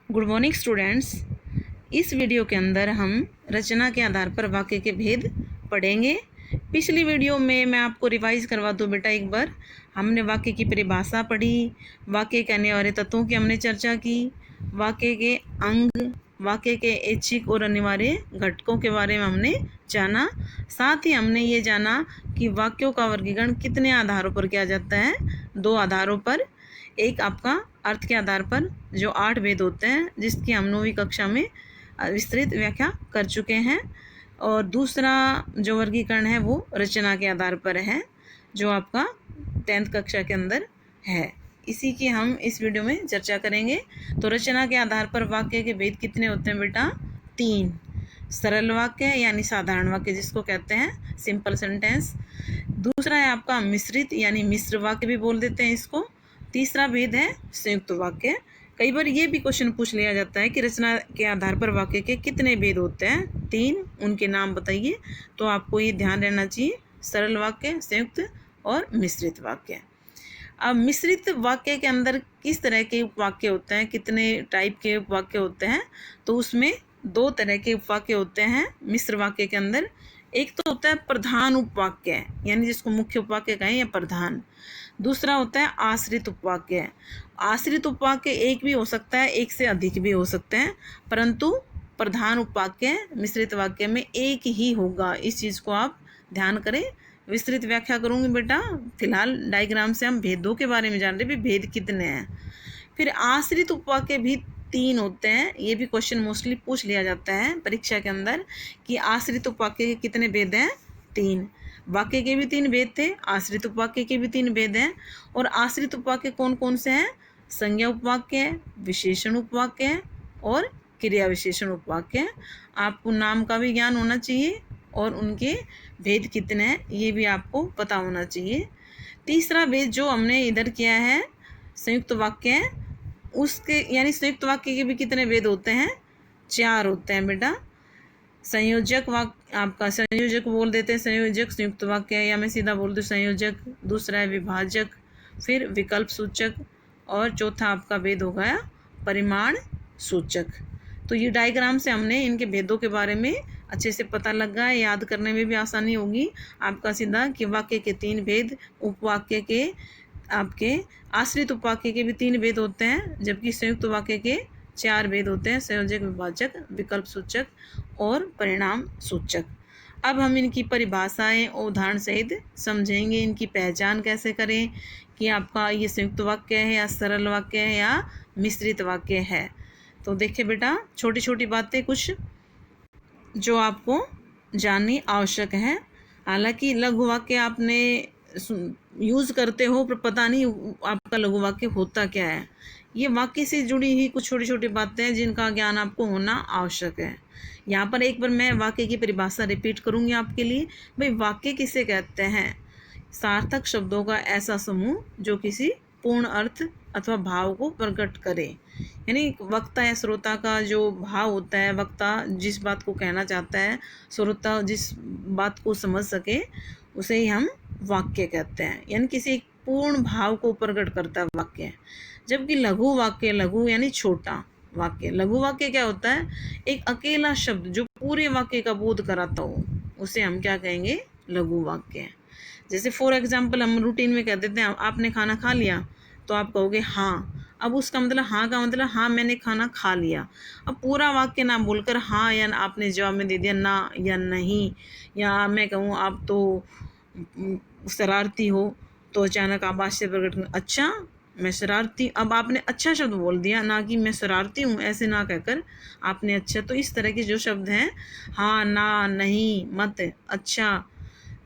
Good morning students. इस video के अंदर हम रचना के आधार पर वाक्य के भेद पढ़ेंगे। पिछली वीडियो में मैं आपको रिवाइज करवा दूँ बेटा एक बार। हमने वाक्य की परिभाषा पढ़ी, वाक्य के आने वाले तत्वों की हमने चर्चा की, वाक्य के अंग, वाक्य के ऐच्छिक और अनिवार्य घटकों के बारे में हमने जाना। साथ ही हमने ये जाना कि वाक्यों का वर्गीकरण कितने आधारों पर किया जाता है। 2 आधारों पर। एक आपका अर्थ के आधार पर जो 8 भेद होते हैं, जिसकी हम 9वीं कक्षा में विस्तृत व्याख्या कर चुके हैं, और दूसरा जो वर्गीकरण है वो रचना के आधार पर है, जो आपका 10th कक्षा के अंदर है। इसी की हम इस वीडियो में चर्चा करेंगे। तो रचना के आधार पर वाक्य के भेद कितने होते हैं बेटा? 3। सरल वाक्य यानी साधारण वाक्य जिसको कहते हैं सिंपल सेंटेंस। दूसरा है आपका मिश्रित यानी मिश्र वाक्य भी बोल देते हैं इसको। तीसरा भेद है संयुक्त वाक्य। कई बार ये भी क्वेश्चन पूछ लिया जाता है कि रचना के आधार पर वाक्य के कितने भेद होते हैं? 3। उनके नाम बताइए। तो आपको ये ध्यान रहना चाहिए, सरल वाक्य, संयुक्त और मिश्रित वाक्य। अब मिश्रित वाक्य के अंदर किस तरह के उपवाक्य होते हैं, कितने टाइप के उपवाक्य होते हैं? तो उसमें 2 तरह के उपवाक्य होते हैं मिश्र वाक्य के अंदर। एक तो होता है प्रधान उपवाक्य, यानी जिसको मुख्य उपवाक्य कहें या प्रधान। दूसरा होता है आश्रित उपवाक्य। आश्रित उपवाक्य एक भी हो सकता है, एक से अधिक भी हो सकते हैं, परंतु प्रधान उपवाक्य मिश्रित वाक्य में एक ही होगा। इस चीज़ को आप ध्यान करें। विस्तृत व्याख्या करूंगी बेटा। फिलहाल डायग्राम से हम भेदों के बारे में जान रहे हैं, भेद कितने हैं। फिर आश्रित उपवाक्य भी 3 होते हैं। ये भी क्वेश्चन मोस्टली पूछ लिया जाता है परीक्षा के अंदर कि आश्रित उपवाक्य के कितने भेद हैं? 3। वाक्य के भी 3 भेद थे, आश्रित उपवाक्य के भी 3 भेद हैं। और आश्रित उपवाक्य कौन कौन से हैं? संज्ञा उपवाक्य, विशेषण उपवाक्य और क्रिया विशेषण उपवाक्य। आपको नाम का भी ज्ञान होना चाहिए और उनके भेद कितने हैं ये भी आपको पता होना चाहिए। तीसरा भेद जो हमने इधर किया है संयुक्त वाक्य, उसके यानी संयुक्त वाक्य के भी कितने भेद होते हैं? 4 होते हैं बेटा। संयोजक वाक्य आपका संयोजक बोल देते हैं, संयोजक संयुक्त वाक्य है, या मैं सीधा बोल दूँ संयोजक। दूसरा है विभाजक, फिर विकल्प सूचक, और चौथा आपका भेद हो गया परिमाण सूचक। तो ये डायग्राम से हमने इनके भेदों के बारे में अच्छे से पता लग गया, याद करने में भी आसानी होगी आपका सीधा कि वाक्य के 3 भेद, उपवाक्य के आपके आश्रित उपवाक्य के भी 3 भेद होते हैं, जबकि संयुक्त वाक्य के 4 भेद होते हैं, संयोजक, विभाजक, विकल्प सूचक और परिणाम सूचक। अब हम इनकी परिभाषाएं और उदाहरण सहित समझेंगे, इनकी पहचान कैसे करें कि आपका ये संयुक्त वाक्य है या सरल वाक्य है या मिश्रित वाक्य है। तो देखिए बेटा, छोटी छोटी बातें कुछ जो आपको जाननी आवश्यक है। हालांकि लघु वाक्य आपने यूज़ करते हो, पर पता नहीं आपका लघु वाक्य होता क्या है। ये वाक्य से जुड़ी हुई कुछ छोटी छोटी बातें हैं जिनका ज्ञान आपको होना आवश्यक है। यहाँ पर एक बार मैं वाक्य की परिभाषा रिपीट करूँगी आपके लिए। भाई, वाक्य किसे कहते हैं? सार्थक शब्दों का ऐसा समूह जो किसी पूर्ण अर्थ अथवा भाव को प्रकट करे। यानी वक्ता या श्रोता का जो भाव होता है, वक्ता जिस बात को कहना चाहता है, श्रोता जिस बात को समझ सके, उसे ही हम वाक्य कहते हैं। यानी किसी पूर्ण भाव को प्रकट करता है वाक्य। जबकि लघु वाक्य, लघु यानी छोटा वाक्य, लघु वाक्य क्या होता है? एक अकेला शब्द जो पूरे वाक्य का बोध कराता हो, उसे हम क्या कहेंगे? लघु वाक्य। जैसे फॉर एग्जाम्पल हम रूटीन में कह देते हैं आपने खाना खा लिया, तो आप कहोगे हाँ। अब उसका मतलब हाँ का मतलब हाँ मैंने खाना खा लिया। अब पूरा वाक्य ना बोलकर हाँ या आपने जवाब में दे दिया ना या नहीं, या मैं कहूँ आप तो शरारती हो, तो अचानक आप आश्चर्य प्रकट करें, अच्छा मैं शरारती। अब आपने अच्छा शब्द बोल दिया, ना कि मैं शरारती हूँ, ऐसे ना कहकर आपने अच्छा। तो इस तरह के जो शब्द हैं, हाँ, ना, नहीं, मत, अच्छा,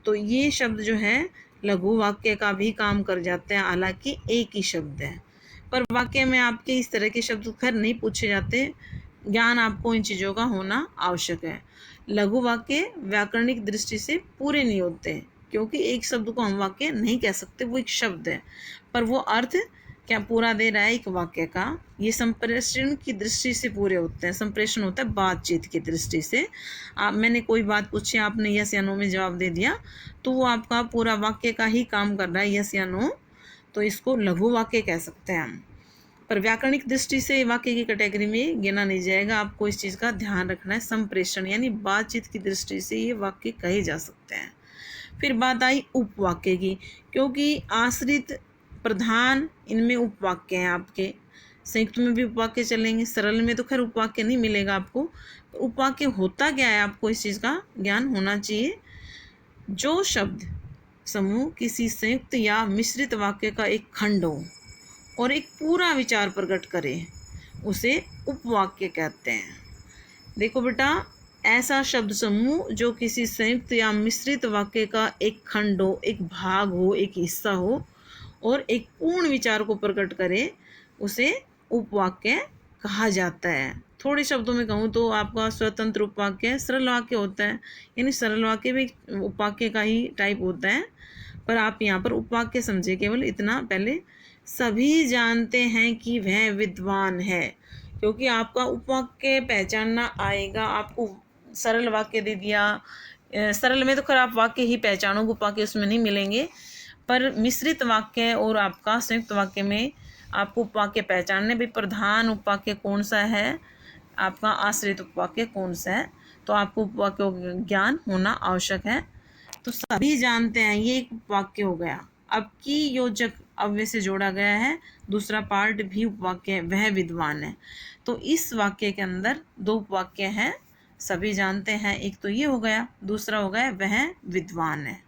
तो ये शब्द जो है लघु वाक्य का भी काम कर जाते हैं। हालांकि एक ही शब्द है, पर वाक्य में आपके इस तरह के शब्द खैर नहीं पूछे जाते। ज्ञान आपको इन चीज़ों का होना आवश्यक है। लघु वाक्य व्याकरणिक दृष्टि से पूरे नहीं होते, क्योंकि एक शब्द को हम वाक्य नहीं कह सकते, वो एक शब्द है, पर वो अर्थ क्या पूरा दे रहा है एक वाक्य का। ये संप्रेषण की दृष्टि से पूरे होते हैं। संप्रेषण होता है बातचीत की दृष्टि से। मैंने कोई बात पूछी, आपने यस या नो में जवाब दे दिया, तो वो आपका पूरा वाक्य का ही काम कर रहा है, यस या नो। तो इसको लघु वाक्य कह सकते हैं हम। पर व्याकरणिक दृष्टि से वाक्य की कैटेगरी में गिना नहीं जाएगा। आपको इस चीज़ का ध्यान रखना है। संप्रेषण यानी बातचीत की दृष्टि से ये वाक्य कहे जा सकते हैं। फिर बात आई उपवाक्य की, क्योंकि आश्रित प्रधान इनमें उपवाक्य हैं आपके। संयुक्त में भी उपवाक्य चलेंगे, सरल में तो खैर उपवाक्य नहीं मिलेगा आपको। उपवाक्य होता क्या है, आपको इस चीज़ का ज्ञान होना चाहिए। जो शब्द समूह किसी संयुक्त या मिश्रित वाक्य का एक खंड हो और एक पूरा विचार प्रकट करे, उसे उपवाक्य कहते हैं। देखो बेटा, ऐसा शब्द समूह जो किसी संयुक्त या मिश्रित वाक्य का एक खंड हो, एक भाग हो, एक हिस्सा हो और एक पूर्ण विचार को प्रकट करे, उसे उपवाक्य कहा जाता है। थोड़े शब्दों में कहूँ तो आपका स्वतंत्र उपवाक्य सरल वाक्य होता है, यानी सरल वाक्य भी उपवाक्य का ही टाइप होता है, पर आप यहाँ पर उपवाक्य समझे केवल इतना पहले। सभी जानते हैं कि वह विद्वान है, क्योंकि आपका उपवाक्य पहचानना आएगा। आपको सरल वाक्य दे दिया, सरल में तो खैर आप वाक्य ही पहचानोगे, उपवाक्य उसमें नहीं मिलेंगे, पर मिश्रित वाक्य और आपका संयुक्त वाक्य में आपको उपवाक्य पहचानने भी, प्रधान उपवाक्य कौन सा है, आपका आश्रित उपवाक्य कौन सा है, तो आपको उपवाक्य ज्ञान होना आवश्यक है। तो सभी जानते हैं, ये एक उपवाक्य हो गया। अब की योजक अव्यय से जोड़ा गया है, दूसरा पार्ट भी उपवाक्य है, वह विद्वान है। तो इस वाक्य के अंदर दो उपवाक्य हैं, सभी जानते हैं, एक तो ये हो गया, दूसरा हो गया वह विद्वान है।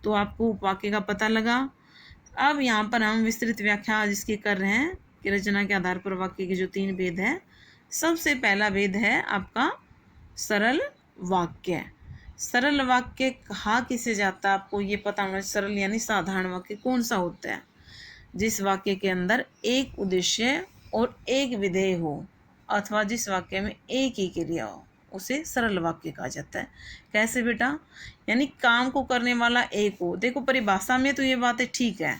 तो आपको उपवाक्य का पता लगा। अब यहाँ पर हम विस्तृत व्याख्या जिसकी कर रहे हैं कि रचना के आधार पर वाक्य के जो 3 भेद हैं। सबसे पहला भेद है आपका सरल वाक्य। सरल वाक्य कहा किसे जाता है, आपको ये पता होना। सरल यानी साधारण वाक्य कौन सा होता है, जिस वाक्य के अंदर एक उद्देश्य और एक विधेय हो, अथवा जिस वाक्य में एक ही क्रिया हो, उसे सरल वाक्य कहा जाता है। कैसे बेटा, यानी काम को करने वाला एक हो। देखो परिभाषा में तो ये बातें ठीक है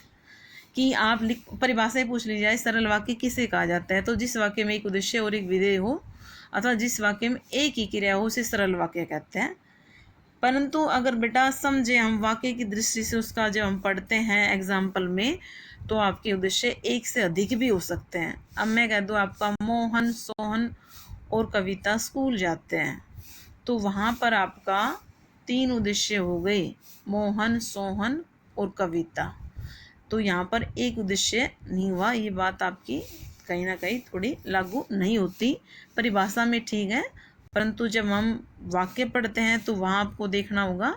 कि आप परिभाषा ही पूछ ली जाए, सरल वाक्य किसे कहा जाता है, तो जिस वाक्य में एक उद्देश्य और एक विधेय हो, अथवा जिस वाक्य में एक ही क्रिया हो, उसे सरल वाक्य कहते हैं। परंतु अगर बेटा समझे हम वाक्य की दृष्टि से, उसका जब हम पढ़ते हैं एग्जाम्पल में, तो आपके उद्देश्य एक से अधिक भी हो सकते हैं। अब मैं कह दूँ आपका मोहन, सोहन और कविता स्कूल जाते हैं, तो वहाँ पर आपका 3 उद्देश्य हो गए, मोहन, सोहन और कविता। तो यहाँ पर एक उद्देश्य नहीं हुआ। ये बात आपकी कहीं ना कहीं थोड़ी लागू नहीं होती। परिभाषा में ठीक है, परंतु जब हम वाक्य पढ़ते हैं तो वहाँ आपको देखना होगा,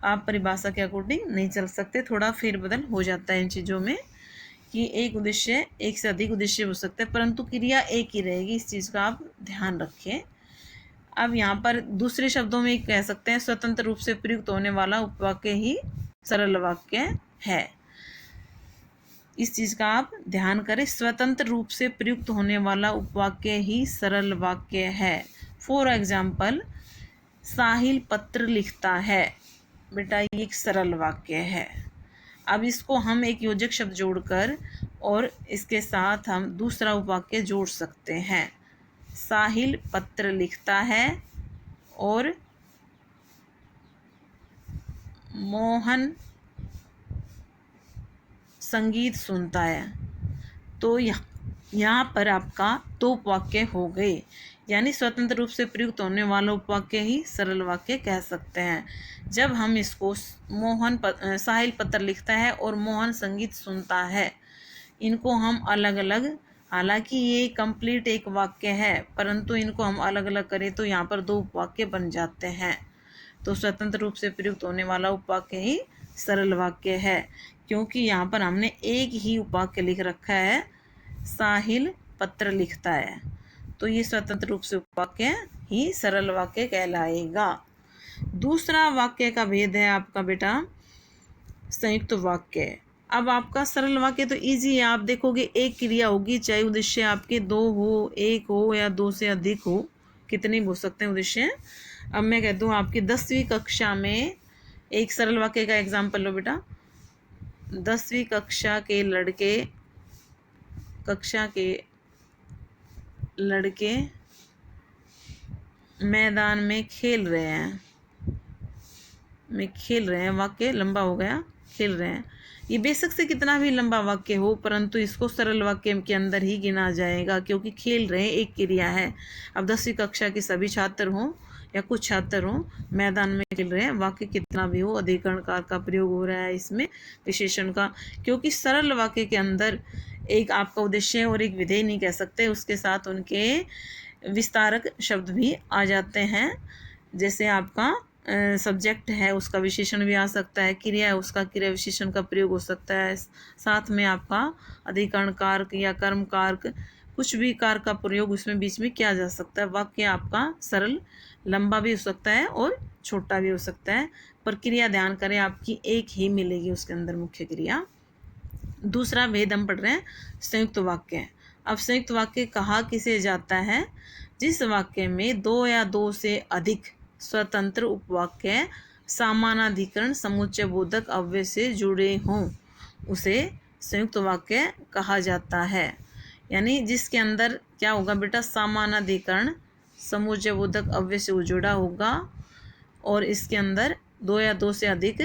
आप परिभाषा के अकॉर्डिंग नहीं चल सकते। थोड़ा फेरबदल हो जाता है इन चीज़ों में कि एक उद्देश्य एक से अधिक उद्देश्य हो सकता है, परंतु क्रिया एक ही रहेगी। इस चीज़ का आप ध्यान रखें। अब यहाँ पर दूसरे शब्दों में कह सकते हैं, स्वतंत्र रूप से प्रयुक्त होने वाला उपवाक्य ही सरल वाक्य है। इस चीज़ का आप ध्यान करें, स्वतंत्र रूप से प्रयुक्त होने वाला उपवाक्य ही सरल वाक्य है। फॉर एग्जाम्पल, साहिल पत्र लिखता है, बेटा ये एक सरल वाक्य है। अब इसको हम एक योजक शब्द जोड़कर और इसके साथ हम दूसरा उपवाक्य जोड़ सकते हैं। साहिल पत्र लिखता है और मोहन संगीत सुनता है, तो यहाँ पर आपका 2 उपवाक्य हो गए, यानी स्वतंत्र रूप से प्रयुक्त होने वाला उपवाक्य ही सरल वाक्य कह सकते हैं। जब हम इसको साहिल पत्र लिखता है और मोहन संगीत सुनता है, इनको हम अलग अलग, हालांकि ये कंप्लीट एक वाक्य है, परंतु इनको हम अलग अलग करें तो यहाँ पर 2 उपवाक्य बन जाते हैं। तो स्वतंत्र रूप से प्रयुक्त होने वाला उपवाक्य ही सरल वाक्य है, क्योंकि यहाँ पर हमने एक ही उपवाक्य लिख रखा है, साहिल पत्र लिखता है, तो ये स्वतंत्र रूप से उपवाक्य ही सरल वाक्य कहलाएगा। दूसरा वाक्य का भेद है आपका बेटा संयुक्त वाक्य। अब आपका सरल वाक्य तो इजी है, आप देखोगे एक क्रिया होगी, चाहे उद्देश्य आपके 2 हो, 1 हो या 2 से अधिक हो, कितने हो सकते हैं उद्देश्य। अब मैं कह दूँ आपकी 10वीं कक्षा में एक सरल वाक्य का एग्जाम्पल लो बेटा। 10वीं कक्षा के लड़के मैदान में खेल रहे हैं, वाक्य लंबा हो गया, खेल रहे हैं, ये बेशक से कितना भी लंबा वाक्य हो, परंतु इसको सरल वाक्य के अंदर ही गिना जाएगा, क्योंकि खेल रहे एक क्रिया है। अब 10वीं कक्षा के सभी छात्र हों या कुछ छात्र हों, मैदान में खेल रहे हैं, वाक्य कितना भी हो, अधिकरण कार का प्रयोग हो रहा है इसमें, विशेषण का, क्योंकि सरल वाक्य के अंदर एक आपका उद्देश्य और एक विधेय नहीं कह सकते, उसके साथ उनके विस्तारक शब्द भी आ जाते हैं। जैसे आपका सब्जेक्ट है उसका विशेषण भी आ सकता है, क्रिया है उसका क्रिया विशेषण का प्रयोग हो सकता है, साथ में आपका अधिकरण कारक या कर्म कारक, कुछ भी कारक का प्रयोग उसमें बीच में किया जा सकता है। वाक्य आपका सरल लंबा भी हो सकता है और छोटा भी हो सकता है, पर क्रिया ध्यान करें आपकी एक ही मिलेगी उसके अंदर, मुख्य क्रिया। दूसरा भेद हम पढ़ रहे हैं संयुक्त वाक्य। अब संयुक्त वाक्य कहा किसे जाता है? जिस वाक्य में दो या दो से अधिक स्वतंत्र उपवाक्य समानाधिकरण समुच्चय बोधक अव्यय से जुड़े हों, उसे संयुक्त वाक्य कहा जाता है। यानी जिसके अंदर क्या होगा बेटा, समानाधिकरण समुच्चय बोधक अव्यय से जुड़ा होगा और इसके अंदर दो या दो से अधिक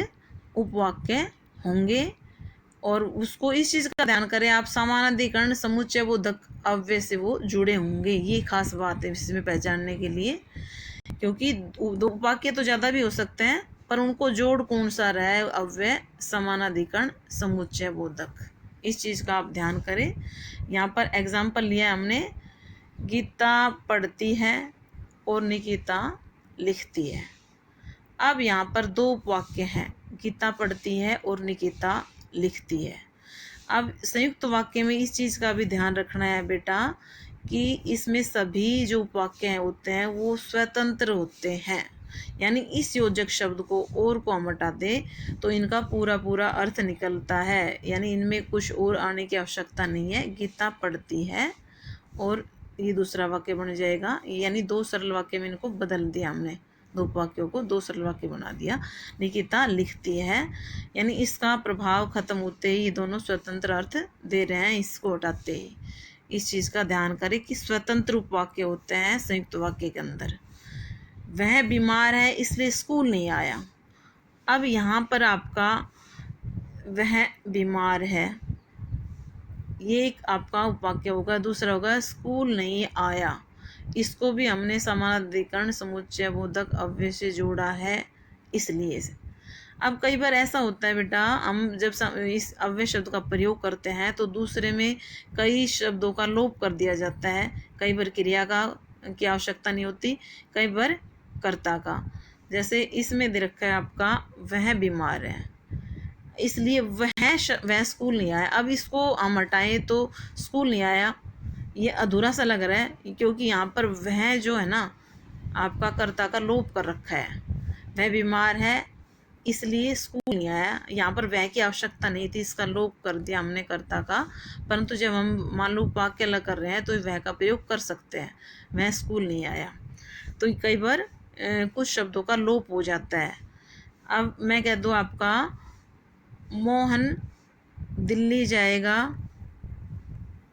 उपवाक्य होंगे, और उसको इस चीज़ का ध्यान करें आप, समानाधिकरण समुच्चय बोधक अव्यय से वो जुड़े होंगे, ये खास बात है इसमें पहचानने के लिए, क्योंकि दो वाक्य तो ज़्यादा भी हो सकते हैं, पर उनको जोड़ कौन सा रहा है? अव्यय समानाधिकरण समुच्चय बोधक। इस चीज़ का आप ध्यान करें। यहाँ पर एग्जाम्पल लिया है हमने, गीता पढ़ती है और निकिता लिखती है। अब यहाँ पर दो उपवाक्य हैं, गीता पढ़ती है और निकिता लिखती है। अब संयुक्त वाक्य में इस चीज़ का भी ध्यान रखना है बेटा कि इसमें सभी जो उपवाक्य होते हैं वो स्वतंत्र होते हैं। यानी इस योजक शब्द को और को हम हटा दें तो इनका पूरा पूरा अर्थ निकलता है, यानी इनमें कुछ और आने की आवश्यकता नहीं है। गीता पढ़ती है और ये दूसरा वाक्य बन जाएगा, यानी दो सरल वाक्य में इनको बदल दिया हमने, दो वाक्यों को दो सरल वाक्य बना दिया। निकिता लिखती है, यानी इसका प्रभाव खत्म होते ही ये दोनों स्वतंत्र अर्थ दे रहे हैं, इसको हटाते ही। इस चीज़ का ध्यान करें कि स्वतंत्र उपवाक्य होते हैं संयुक्त वाक्य के अंदर। वह बीमार है इसलिए स्कूल नहीं आया। अब यहाँ पर आपका वह बीमार है, ये एक आपका उपवाक्य होगा। दूसरा होगा स्कूल नहीं आया, इसको भी हमने समानाधिकरण समुच्चय बोधक अव्यय से जोड़ा है इसलिए से। अब कई बार ऐसा होता है बेटा, हम जब इस अव्यय शब्द का प्रयोग करते हैं तो दूसरे में कई शब्दों का लोप कर दिया जाता है। कई बार क्रिया का की आवश्यकता नहीं होती, कई बार कर्ता का। जैसे इसमें दे रखा है आपका वह बीमार है, इसलिए वह स्कूल नहीं आया। अब इसको हम हटाएं तो स्कूल नहीं आया, ये अधूरा सा लग रहा है, क्योंकि यहाँ पर वह जो है ना आपका कर्ता का लोप कर रखा है। वह बीमार है इसलिए स्कूल नहीं आया, यहाँ पर वह की आवश्यकता नहीं थी, इसका लोप कर दिया हमने कर्ता का। परंतु जब हम मान लो वाक्य अलग कर रहे हैं तो वह का प्रयोग कर सकते हैं, वह स्कूल नहीं आया। तो कई बार कुछ शब्दों का लोप हो जाता है। अब मैं कह दूँ आपका, मोहन दिल्ली जाएगा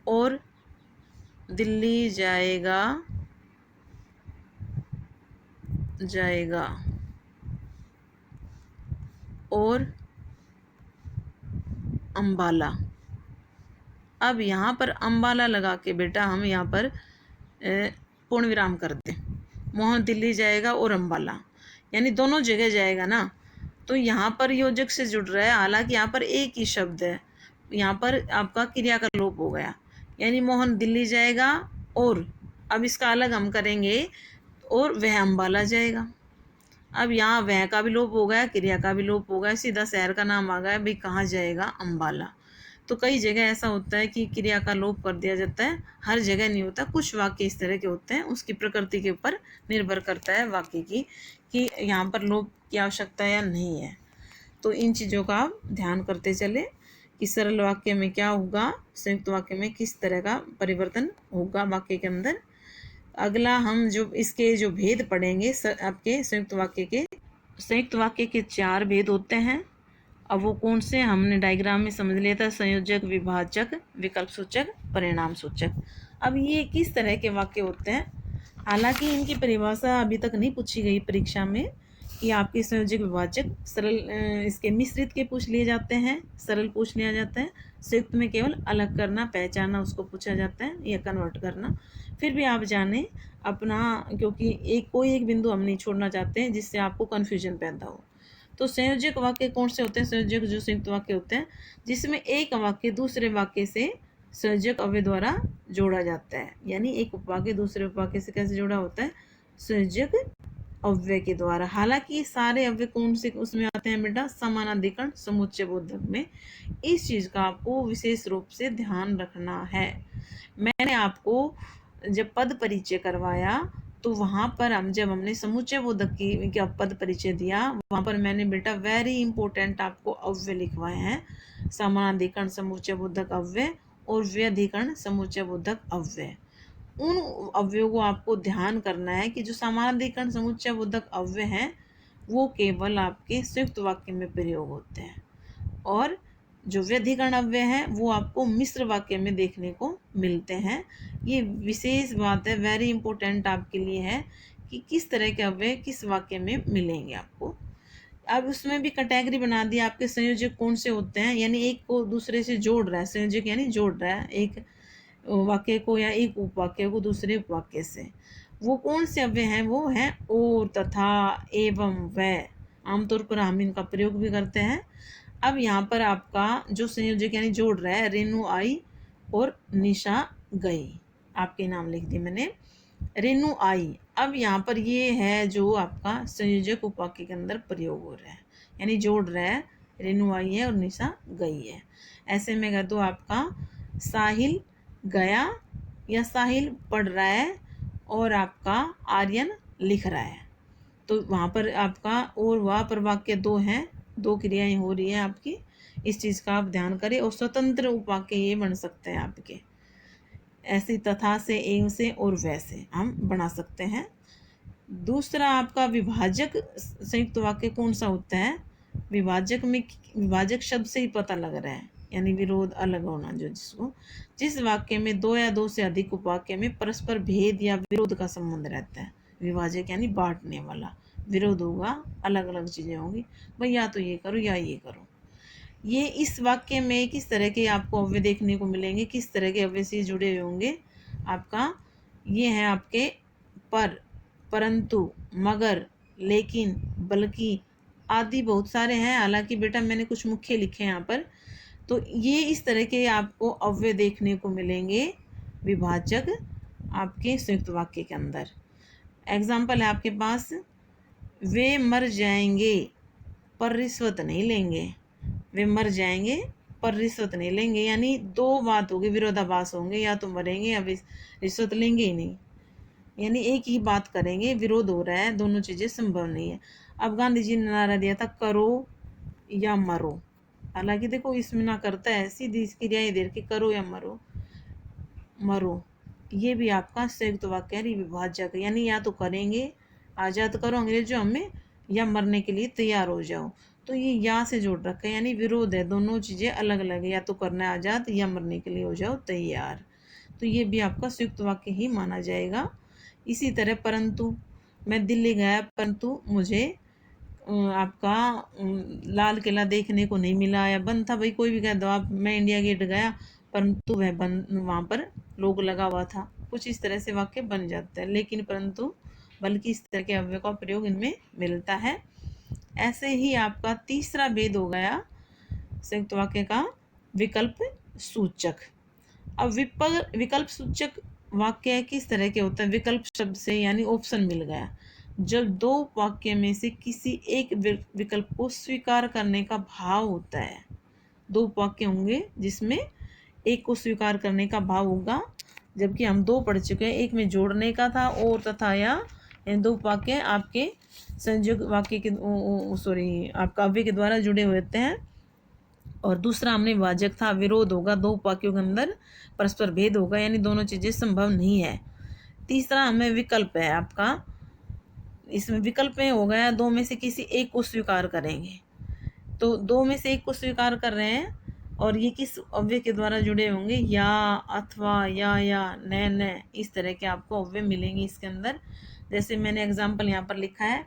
और दिल्ली जाएगा और अम्बाला। अब यहाँ पर अम्बाला लगा के बेटा हम यहाँ पर पूर्ण विराम कर दें। मोहन दिल्ली जाएगा और अम्बाला, यानी दोनों जगह जाएगा ना, तो यहाँ पर योजक से जुड़ रहा है। हालांकि यहाँ पर एक ही शब्द है, यहाँ पर आपका क्रिया का लोप हो गया, यानी मोहन दिल्ली जाएगा और, अब इसका अलग हम करेंगे, और वह अम्बाला जाएगा। अब यहाँ वह का भी लोप हो गया, क्रिया का भी लोप हो गया, सीधा शहर का नाम आ गया, भाई कहाँ जाएगा, अम्बाला। तो कई जगह ऐसा होता है कि क्रिया का लोप कर दिया जाता है, हर जगह नहीं होता, कुछ वाक्य इस तरह के होते हैं, उसकी प्रकृति के ऊपर निर्भर करता है वाक्य की कि यहाँ पर लोप की आवश्यकता या नहीं है। तो इन चीज़ों का आप ध्यान करते चले कि सरल वाक्य में क्या होगा, संयुक्त वाक्य में किस तरह का परिवर्तन होगा वाक्य के अंदर। अगला हम जो इसके जो भेद पढ़ेंगे आपके संयुक्त वाक्य के 4 भेद होते हैं। अब वो कौन से हमने डायग्राम में समझ लिया था, संयोजक, विभाजक, विकल्प सूचक, परिणाम सूचक। अब ये किस तरह के वाक्य होते हैं, हालांकि इनकी परिभाषा अभी तक नहीं पूछी गई परीक्षा में, ये आपके संयोजक विभाजक सरल इसके मिश्रित के पूछ लिए जाते हैं, सरल पूछ लिया जाता है। संयुक्त में केवल अलग करना, पहचानना उसको पूछा जाता है या कन्वर्ट करना। फिर भी आप जाने अपना, क्योंकि कोई एक बिंदु हम नहीं छोड़ना चाहते हैं जिससे आपको कन्फ्यूजन पैदा हो। तो संयोजक वाक्य कौन से होते हैं? संयोजक जो संयुक्त वाक्य होते हैं जिसमें एक वाक्य दूसरे वाक्य से संयोजक अव्यय द्वारा जोड़ा जाता है। यानी एक उपवाक्य दूसरे उपवाक्य से कैसे जोड़ा होता है? संयोजक अव्यय के द्वारा। हालांकि सारे अव्यय कौन से उसमें आते हैं बेटा? समानाधिकरण समुच्चय बोधक में। इस चीज का आपको विशेष रूप से ध्यान रखना है। मैंने आपको जब पद परिचय करवाया तो वहां पर जब हमने समुच्चय बोधक की क्या पद परिचय दिया, वहां पर मैंने बेटा वेरी इंपॉर्टेंट आपको अव्यय लिखवाए हैं। समानाधिकरण समुच्चय बोधक अव्यय और व्यधिकरण समुच्चय बोधक अव्यय। उन अव्ययों को आपको ध्यान करना है कि जो समानाधिकरण समुच्चय बोधक अव्यय हैं वो केवल आपके संयुक्त वाक्य में प्रयोग होते हैं, और जो व्यधिकरण अव्यय हैं वो आपको मिश्र वाक्य में देखने को मिलते हैं। ये विशेष बात है, वेरी इंपॉर्टेंट आपके लिए है कि किस तरह के अव्यय किस वाक्य में मिलेंगे आपको। अब उसमें भी कैटेगरी बना दी आपके संयोजक कौन से होते हैं, यानी एक को दूसरे से जोड़ रहा है। संयोजक यानी जोड़ रहा है एक वाक्य को या एक उपवाक्य को दूसरे उपवाक्य से। वो कौन से अव्यय हैं? वो हैं और, तथा, एवं, व। आमतौर पर हम इनका प्रयोग भी करते हैं। अब यहाँ पर आपका जो संयोजक यानी जोड़ रहा है, रेणु आई और निशा गई। आपके नाम लिख दिए मैंने, रेणु आई। अब यहाँ पर ये है जो आपका संयोजक उपवाक्य के अंदर प्रयोग हो रहा है, यानी जोड़ रहा है, रेणु आई है और निशा गई है। ऐसे में कह दो आपका साहिल गया या साहिल पढ़ रहा है और आपका आर्यन लिख रहा है। तो वहाँ पर आपका और वह पर वाक्य दो हैं, दो क्रियाएं हो रही हैं आपकी। इस चीज़ का आप ध्यान करें। और स्वतंत्र उपवाक्य ये बन सकते हैं आपके, ऐसे तथा से, एवं से और वैसे हम बना सकते हैं। दूसरा आपका विभाजक संयुक्त वाक्य कौन सा होता है? विभाजक में विभाजक शब्द से ही पता लग रहा है, यानी विरोध, अलग होना, जो जिस वाक्य में दो या दो से अधिक उपवाक्य में परस्पर भेद या विरोध का संबंध रहता है। विभाजक यानी बांटने वाला, विरोध होगा, अलग अलग चीजें होंगी, भाई या तो ये करो या ये करो। ये इस वाक्य में किस तरह के आपको अव्यय देखने को मिलेंगे, किस तरह के अव्यय से जुड़े हुए होंगे? आपका ये है आपके पर, परंतु, मगर, लेकिन, बल्कि आदि बहुत सारे हैं। हालांकि बेटा मैंने कुछ मुख्य लिखे हैं यहाँ पर। तो ये इस तरह के आपको अव्यय देखने को मिलेंगे विभाजक आपके संयुक्त वाक्य के अंदर। एग्जाम्पल है आपके पास, वे मर जाएंगे पर रिश्वत नहीं लेंगे। वे मर जाएंगे पर रिश्वत नहीं लेंगे, यानी दो बात होगी, विरोधाभास होंगे, या तो मरेंगे या रिश्वत लेंगे ही नहीं, यानी एक ही बात करेंगे, विरोध हो रहा है, दोनों चीज़ें संभव नहीं है। अब गांधी जी ने नारा दिया था करो या मरो। हालांकि देखो इसमें ना करता है, सीधी क्रियाएं दे के करो या मरो, मरो। ये भी आपका संयुक्त वाक्य है, विभाजक, यानी या तो करेंगे, आज़ाद करो अंग्रेजों हमें, या मरने के लिए तैयार हो जाओ। तो ये या से जोड़ रखा है, यानी विरोध है, दोनों चीज़ें अलग अलग है, या तो करना है आज़ाद या मरने के लिए हो जाओ तैयार। तो ये भी आपका संयुक्त वाक्य ही माना जाएगा। इसी तरह परंतु, मैं दिल्ली गया परंतु मुझे आपका लाल किला देखने को नहीं मिला या बंद था। भाई कोई भी कह दो आप, मैं इंडिया गेट गया परंतु वह बंद, वहाँ पर लोग लगा हुआ था। कुछ इस तरह से वाक्य बन जाता है, लेकिन परंतु बल्कि इस तरह के अव्यय का प्रयोग इनमें मिलता है। ऐसे ही आपका तीसरा भेद हो गया संयुक्त वाक्य का, विकल्प सूचक। अब विकल्प सूचक वाक्य किस तरह के होता है? विकल्प शब्द से यानी ऑप्शन मिल गया, जब दो वाक्य में से किसी एक विकल्प को स्वीकार करने का भाव होता है। दो वाक्य होंगे जिसमें एक को स्वीकार करने का भाव होगा, जबकि हम दो पढ़ चुके हैं, एक में जोड़ने का था और तथा या, दो वाक्य आपके संयोग वाक्य के सॉरी आपका अव्यय के द्वारा जुड़े हुए होते हैं। और दूसरा हमने विभाजक था, विरोध होगा, दो वाक्यों के अंदर परस्पर भेद होगा, यानी दोनों चीजें संभव नहीं है। तीसरा हमें विकल्प है आपका, इसमें विकल्प में हो गया दो में से किसी एक को स्वीकार करेंगे। तो दो में से एक को स्वीकार कर रहे हैं और ये किस अव्यय के द्वारा जुड़े होंगे? या, अथवा, या, न, इस तरह के आपको अव्यय मिलेंगे इसके अंदर। जैसे मैंने एग्जाम्पल यहाँ पर लिखा है,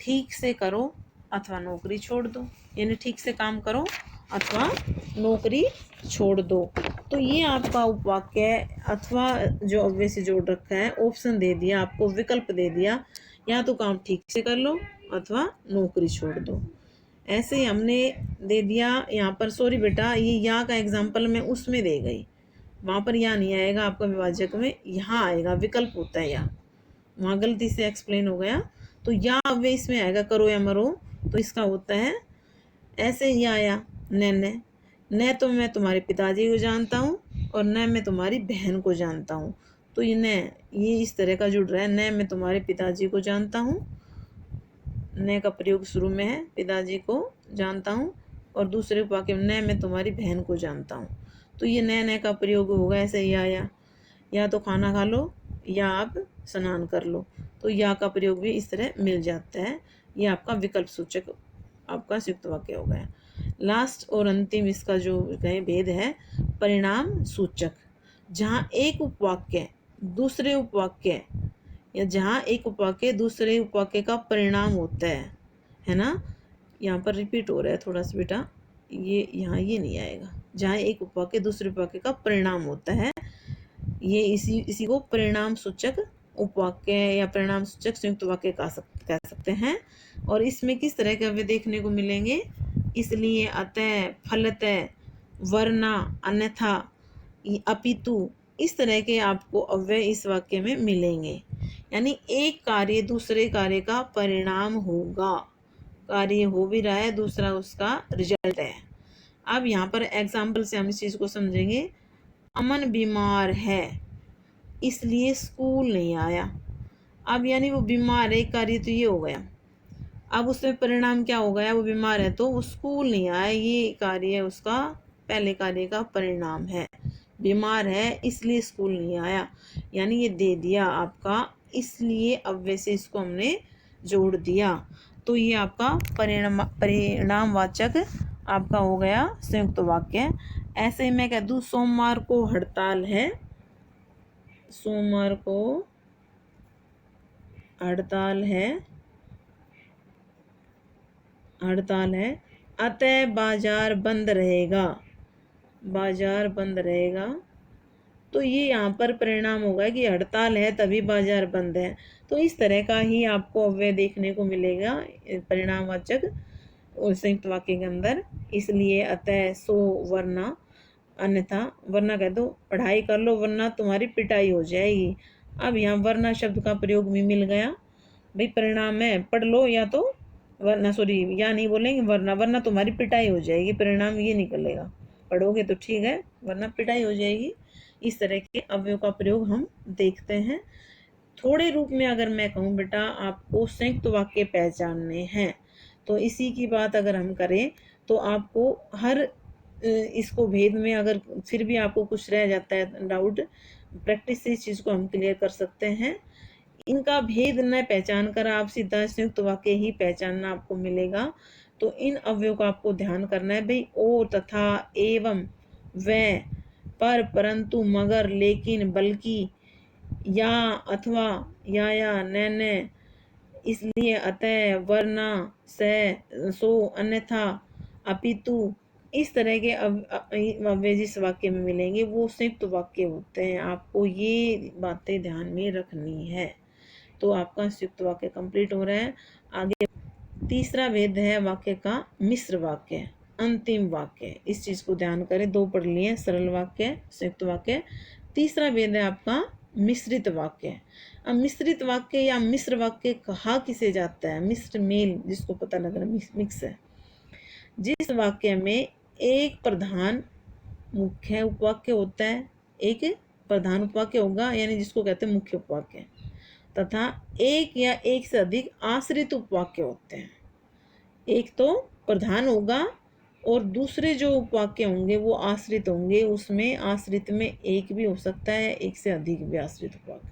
ठीक से करो अथवा नौकरी छोड़ दो, यानी ठीक से काम करो अथवा नौकरी छोड़ दो। तो ये आपका उपवाक्य अथवा जो अव्यय से जोड़ रखा है ऑप्शन दे दिया, आपको विकल्प दे दिया, या तो काम ठीक से कर लो अथवा नौकरी छोड़ दो। ऐसे ही हमने दे दिया यहाँ पर, सॉरी बेटा ये या का एग्जाम्पल मैं उसमें दे गई, वहाँ पर या नहीं आएगा आपका विभाजक में, यहाँ आएगा, विकल्प होता है या, वहाँ गलती से एक्सप्लेन हो गया। तो या अव्यय इसमें आएगा करो या मरो, तो इसका होता है ऐसे ही आया न तो मैं तुम्हारे पिताजी को जानता हूँ और न मैं तुम्हारी बहन को जानता हूँ। तो ये इस तरह का जुड़ रहा है, न मैं तुम्हारे पिताजी को जानता हूँ, न का प्रयोग शुरू में है, पिताजी को जानता हूँ, और दूसरे वाक्य में न मैं तुम्हारी बहन को जानता हूँ। तो ये न का प्रयोग होगा ऐसे ही आया, या तो खाना खा लो या आप स्नान कर लो। तो या का प्रयोग भी इस तरह मिल जाता है। ये आपका विकल्प सूचक आपका संयुक्त वाक्य हो गया। लास्ट और अंतिम इसका जो भेद है परिणाम सूचक, जहाँ एक उपवाक्य दूसरे उपवाक्य या जहाँ एक उपवाक्य दूसरे उपवाक्य का परिणाम होता है ना, यहाँ पर रिपीट हो रहा है थोड़ा सा बेटा, ये यहाँ ये नहीं आएगा, जहाँ एक उपवाक्य दूसरे उपवाक्य का परिणाम होता है, ये इसी को परिणाम सूचक उपवाक्य या परिणाम सूचक संयुक्त वाक्य कह सकते हैं। और इसमें किस तरह के अव्यय देखने को मिलेंगे, इसलिए, अतः, फलतः, वरना, अन्यथा, अपितु, इस तरह के आपको अव्यय इस वाक्य में मिलेंगे। यानी एक कार्य दूसरे कार्य का परिणाम होगा, कार्य हो भी रहा है, दूसरा उसका रिजल्ट है। अब यहाँ पर एग्जाम्पल से हम इस चीज़ को समझेंगे। अमन बीमार है इसलिए स्कूल नहीं आया। अब यानी वो बीमार है, एक कार्य तो ये हो गया, अब उसमें परिणाम क्या हो गया, वो बीमार है तो वो स्कूल नहीं आया, ये कार्य उसका पहले कार्य का परिणाम है। बीमार है इसलिए स्कूल नहीं आया, यानी ये दे दिया आपका, इसलिए अव्यय से इसको हमने जोड़ दिया। तो ये आपका परिणामवाचक आपका हो गया संयुक्त वाक्य। ऐसे ही मैं कह दूँ सोमवार को हड़ताल है, सोमवार को हड़ताल है, अतः बाजार बंद रहेगा, बाजार बंद रहेगा। तो ये यहाँ पर परिणाम होगा कि हड़ताल है तभी बाजार बंद है। तो इस तरह का ही आपको अव्यय देखने को मिलेगा परिणामवाचक और संयुक्त वाक्य के अंदर। इसलिए, अतः, सो, वरना, अन्यथा, वरना कह दो पढ़ाई कर लो वरना तुम्हारी पिटाई हो जाएगी। अब यहाँ वरना शब्द का प्रयोग भी मिल गया, भाई परिणाम है पढ़ लो, या तो वरना, सॉरी या नहीं बोलेंगे, वरना तुम्हारी पिटाई हो जाएगी, परिणाम ये निकलेगा, पढ़ोगे तो ठीक है वरना पिटाई हो जाएगी। इस तरह के अवयव का प्रयोग हम देखते हैं। थोड़े रूप में अगर मैं कहूँ बेटा आपको संयुक्त वाक्य पहचानने हैं, तो इसी की बात अगर हम करें तो आपको हर इसको भेद में अगर फिर भी आपको कुछ रह जाता है डाउट, प्रैक्टिस से इस चीज़ को हम क्लियर कर सकते हैं। इनका भेद न पहचान कर आप सीधा संयुक्त वाक्य ही पहचानना आपको मिलेगा। तो इन अवयवों का आपको ध्यान करना है, भाई और, तथा, एवं, व, पर, परंतु, मगर, लेकिन, बल्कि, या, अथवा, या, न, इसलिए, अतः, वरना, सो, अन्यथा, अपितु, इस तरह के अव्यय जिस वाक्य में मिलेंगे वो संयुक्त वाक्य होते हैं। आपको ये बातें ध्यान में रखनी है। तो आपका संयुक्त वाक्य कंप्लीट हो रहा है। आगे तीसरा भेद है वाक्य का मिश्र वाक्य, अंतिम वाक्य। इस चीज को ध्यान करें, दो पढ़ लिए, सरल वाक्य, संयुक्त वाक्य। तीसरा भेद है आपका मिश्रित वाक्य। अब मिश्रित वाक्य या मिश्र वाक्य कहा किसे जाता है, मिश्र मेल जिसको पता लग रहा है, मिक्स है, जिस वाक्य में एक प्रधान मुख्य उपवाक्य होता है, एक प्रधान उपवाक्य होगा यानी जिसको कहते हैं मुख्य उपवाक्य, तथा एक या एक से अधिक आश्रित उपवाक्य होते हैं। एक तो प्रधान होगा और दूसरे जो उपवाक्य होंगे वो आश्रित होंगे, उसमें आश्रित में एक भी हो सकता है, एक से अधिक भी आश्रित उपवाक्य।